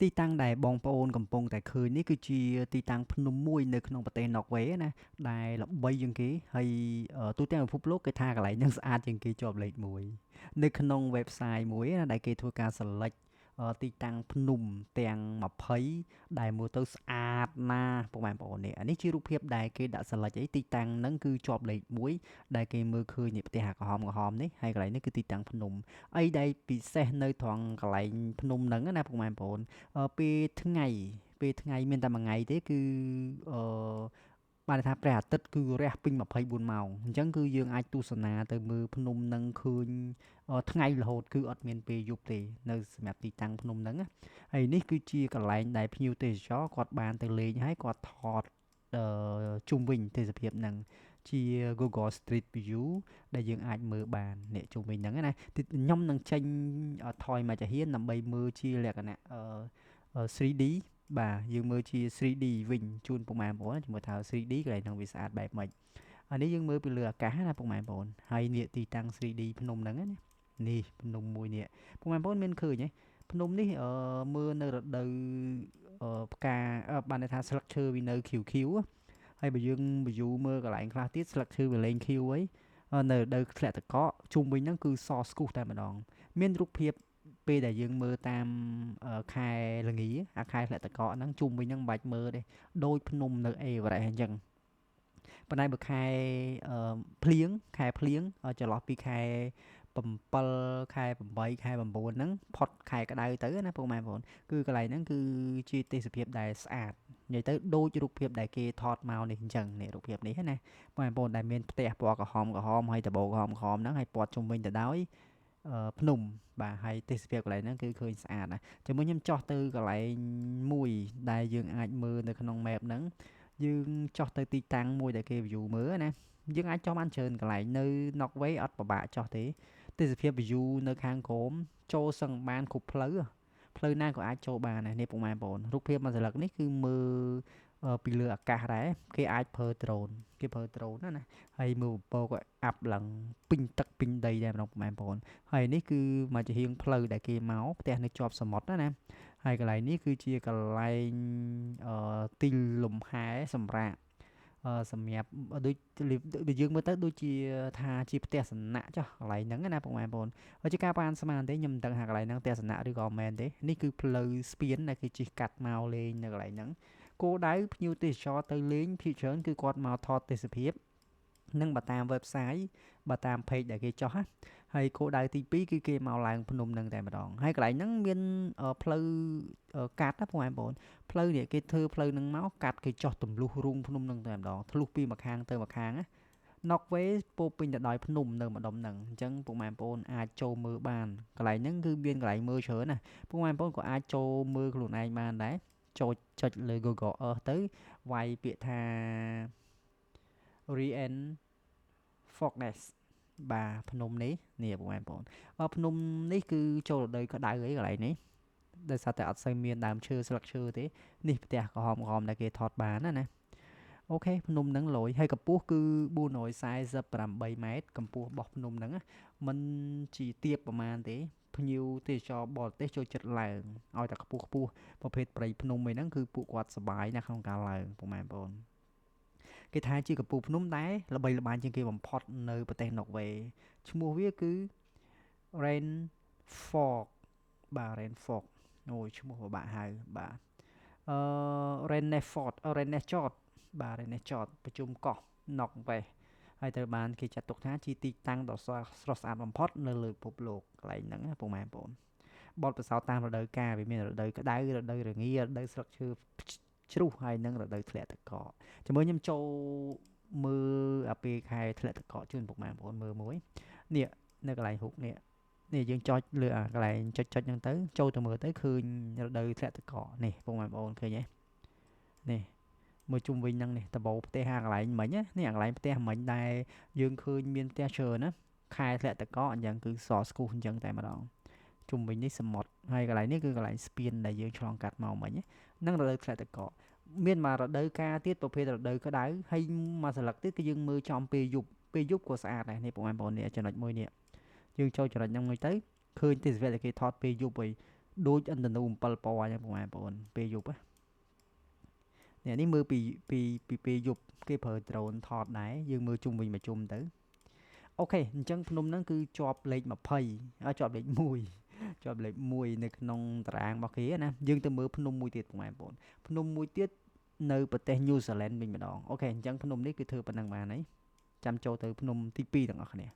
ទីតាំងដែលបងប្អូនកំពុងតែឃើញនេះគឺជាទីតាំងភ្នំមួយនៅក្នុងប្រទេសណ័រវេសណាដែលល្បីជាងគេហើយទូទាំងពិភពលោកគេថាកន្លែងហ្នឹងស្អាតជាងគេជាប់លេខ1នៅក្នុង website មួយណាដែលគេធ្វើការ select ទីតាំងភ្នំទាំង20ដែលមើលទៅស្អាតណាស់ពុកម៉ែបងប្អូននេះអានេះជារូបភាពដែលគេដាក់ select អីទីតាំងហ្នឹងគឺជាប់លេខ1ដែលគេមើលឃើញនេះផ្ទះអាក្រហមនេះហើយកន្លែងនេះគឺទីតាំងភ្នំអីដែលពិសេសនៅត្រង់កន្លែងភ្នំហ្នឹងណាពុកម៉ែបងប្អូន ពេលថ្ងៃមានតែមួយថ្ងៃទេគឺអឺបានថាព្រះអាទិត្យគឺរះពេញ24ម៉ោងអញ្ចឹងគឺយើងអាចទស្សនាទៅមើលភ្នំនឹងឃើញថ្ងៃរហូតគឺអត់មានពេលយប់ទេនៅសម្រាប់ទីតាំងភ្នំហ្នឹងណាហើយនេះគឺជាកន្លែងដែលភ្ញៀវទេសចរគាត់បានទៅលេងហើយគាត់ថតជុំវិញទេសភាពហ្នឹងជា Google Street View ដែលយើងអាចមើលបាននេះជុំវិញហ្នឹងណាខ្ញុំនឹងចេញថយមកចាហ៊ានដើម្បីមើលជាលក្ខណៈ3D បាទយើងមើលជា 3D វិញជូនពុកម៉ែបងប្អូនជាមួយថា 3D កន្លែងហ្នឹងវាស្អាតបែបម៉េចអានេះយើងមើលពីលើអាកាសណាពុកម៉ែបងប្អូនហើយនេះទីតាំង 3D ភ្នំហ្នឹងណានេះភ្នំមួយនេះពុកម៉ែបងប្អូនមានឃើញទេភ្នំនេះមើលនៅរដូវផ្កាបានន័យថាស្លឹកឈើវានៅខៀវខៀវហើយបើយើង view មើលកន្លែងខ្លះទៀតស្លឹកឈើវាលែងខៀវហើយនៅរដូវធ្លាក់ទឹកកកជុំវិញហ្នឹងគឺសស្គុះតែម្ដងមានរូបភាពពេលដែលយើងមើលតាមខែល្ងាអាខែធ្លាក់ទឹកកកហ្នឹងជុំវិញហ្នឹងមិនបាច់មើលទេដូចភ្នំនៅអេវ៉ារ៉េសអញ្ចឹងប៉ុន្តែបើខែភ្លៀងចន្លោះពីខែ7ខែ8ខែ9ហ្នឹងផុតខែក្តៅទៅណាពុកម៉ែបងប្អូនគឺកន្លែងហ្នឹងគឺជាទេសភាពដែលស្អាតនិយាយទៅដូចរូបភាពដែលគេថតមកនេះអញ្ចឹងនេះរូបភាពនេះណាបងប្អូនដែលមានផ្ទះពណ៌ក្រហមហើយដបូក្រហមហ្នឹងហើយព័ទ្ធជុំវិញទៅដោយភ្នំបាទហើយទេសភាពកន្លែងហ្នឹងគឺឃើញស្អាតណាជាមួយខ្ញុំចោះទៅកន្លែងមួយដែលយើងអាចមើលនៅក្នុង map ហ្នឹងយើងចោះទៅទីតាំងមួយដែលគេ view មើលណាយើងអាចចោះបានច្រើនកន្លែងនៅ Norway អត់ពិបាកចោះទេទេសភាព view នៅខាងក្រោមចូលសឹងបានគ្រប់ផ្លូវណាក៏អាចចូលបានដែរនេះពុកម៉ែបងប្អូនរូបភាពមួយសន្លឹកនេះគឺមើលពីលើអាកាសដែរគេអាចប្រើ drone ណាហើយមើលពពកក៏អាប់ឡើងពេញទឹកពេញដីដែរម្ដងពុកម៉ែបងប្អូនហើយនេះគឺមកជាហៀងផ្លូវដែលគេមកផ្ទះនៅជាប់សមុទ្រណាហើយកន្លែងនេះគឺជាកន្លែងទីលំហែសម្រាប់សម្រាប់ដូចយើងមើលទៅដូចជាថាជាផ្ទះសំណាក់ចុះកន្លែងហ្នឹងណាពុកម៉ែបងប្អូនហើយជាការបានស្មានទេខ្ញុំមិនដឹងថាកន្លែងហ្នឹងផ្ទះសំណាក់ឬក៏មែនទេនេះគឺផ្លូវស្ពានដែលគេជិះកាត់មកលេងនៅកន្លែងហ្នឹងគោលដៅភ្ញៀវទេសចរទៅលេងភាគច្រើនគឺគាត់មកថតទេសភាពនឹងបើតាម website បើតាម page ដែលគេចោះហើយគោលដៅទី2គឺគេមកឡើងភ្នំនឹងតែម្ដងហើយកន្លែងហ្នឹងមានផ្លូវកាត់ណាបងប្អូនផ្លូវនេះគេធ្វើផ្លូវនឹងមកកាត់គេចោះទម្លុះរូងភ្នំនឹងតែម្ដងធ្លុះពីម្ខាងទៅម្ខាងណា Norway ពោពេញទៅដោយភ្នំនៅម្ដុំហ្នឹងអញ្ចឹងពុកម៉ែបងប្អូនអាចចូលមើលបានកន្លែងហ្នឹងគឺមានកន្លែងមើលច្រើនណាពុកម៉ែបងប្អូនក៏អាចចូលមើលខ្លួនឯងបានដែរចូលចុចលើ Google Earth ទៅវាយពាក្យថា Rien Forest បាទភ្នំនេះបងប្អូនភ្នំនេះគឺចូលរដូវក្តៅអីកន្លែងនេះដោយសារតែអត់សូវមានដើមឈើស្លឹកឈើទេនេះផ្ទះក្រហមដែលគេថតបានណាអូខេភ្នំហ្នឹងលយហើយកម្ពស់គឺ448ម៉ែត្រកម្ពស់របស់ភ្នំហ្នឹងมันជាទាបប្រមាណទេភ្ញៀវទេសចរបរទេសចូលចិត្តឡើងឲ្យតែខ្ពស់ប្រភេទព្រៃភ្នំអីហ្នឹងគឺពួកគាត់សប្បាយណាស់ក្នុងការឡើងពុកម៉ែបងប្អូនគេថាជាកំពូលភ្នំដែរល្បីល្បាញជាងគេបំផុតនៅប្រទេសណ័រវេសឈ្មោះវាគឺ Rainfork បាទ Rainfork អូយឈ្មោះពិបាកហៅបាទអឺ Renefort បាទ Renefort ប្រជុំកោះណ័រវេសហើយត្រូវបានគេចាត់ទុកថាជាទីតាំងដ៏ស្រស់ស្អាតបំផុតនៅលើពិភពលោកកន្លែងហ្នឹងណាពុកម៉ែបងប្អូនបទពិសោធន៍តាមរដូវកាលវាមានរដូវក្តៅរដូវរងារដូវស្លឹកឈើជ្រុះហើយនឹងរដូវធ្លាក់ទឹកកកជាមួយខ្ញុំចូលមើលអាពេលខែធ្លាក់ទឹកកកជូនពុកម៉ែបងប្អូនមើលមួយនេះនៅកន្លែងហ៊ុកនេះយើងចុចលើកន្លែងចុចហ្នឹងទៅចូលទៅមើលទៅឃើញរដូវធ្លាក់ទឹកកកនេះពុកម៉ែបងប្អូនឃើញទេនេះមើលជុំវិញហ្នឹងនេះដបូផ្ទះកន្លែងមិញនេះកន្លែងផ្ទះមិញដែលយើងឃើញមានផ្ទះច្រើនណាខែធ្លាក់ទឹកកកអញ្ចឹងគឺសស្គុះអញ្ចឹងតែម្ដងជុំវិញនេះសមុទ្រហើយកន្លែងនេះគឺកន្លែងស្ពានដែលយើងឆ្លងកាត់មកមិញហ្នឹងរដូវធ្លាក់ទឹកកកមានមករដូវកាលទៀតប្រភេទរដូវក្តៅហើយមួយសន្លឹកទៀតគឺយើងមើលចំពេលយប់ក៏ស្អាតដែរនេះបងប្អូននេះចំណុចមួយនេះយើងចូលចំណុចហ្នឹងមួយទៅឃើញទេសភាពដែលគេថតពេលយប់វិញ ដូចឥន្ធនូ7ពណ៌អញ្ចឹងបងប្អូនពេលយប់នេះនេះមើលពីពេលយប់គេប្រើ drone ថតដែរយើងមើលជុំវិញមួយជុំទៅអូខេអញ្ចឹងភ្នំហ្នឹងគឺជាប់លេខ20ជាប់លេខ1ជាប់លេខ1នៅក្នុងតារាងរបស់គេណាយើងទៅមើលភ្នំមួយទៀតបងប្អូនភ្នំមួយទៀតនៅប្រទេស New Zealand វិញម្ដងអូខេអញ្ចឹងភ្នំនេះគឺធ្វើប៉ុណ្ណឹងបានហើយចាំចូលទៅភ្នំទី2ទាំងអស់គ្នា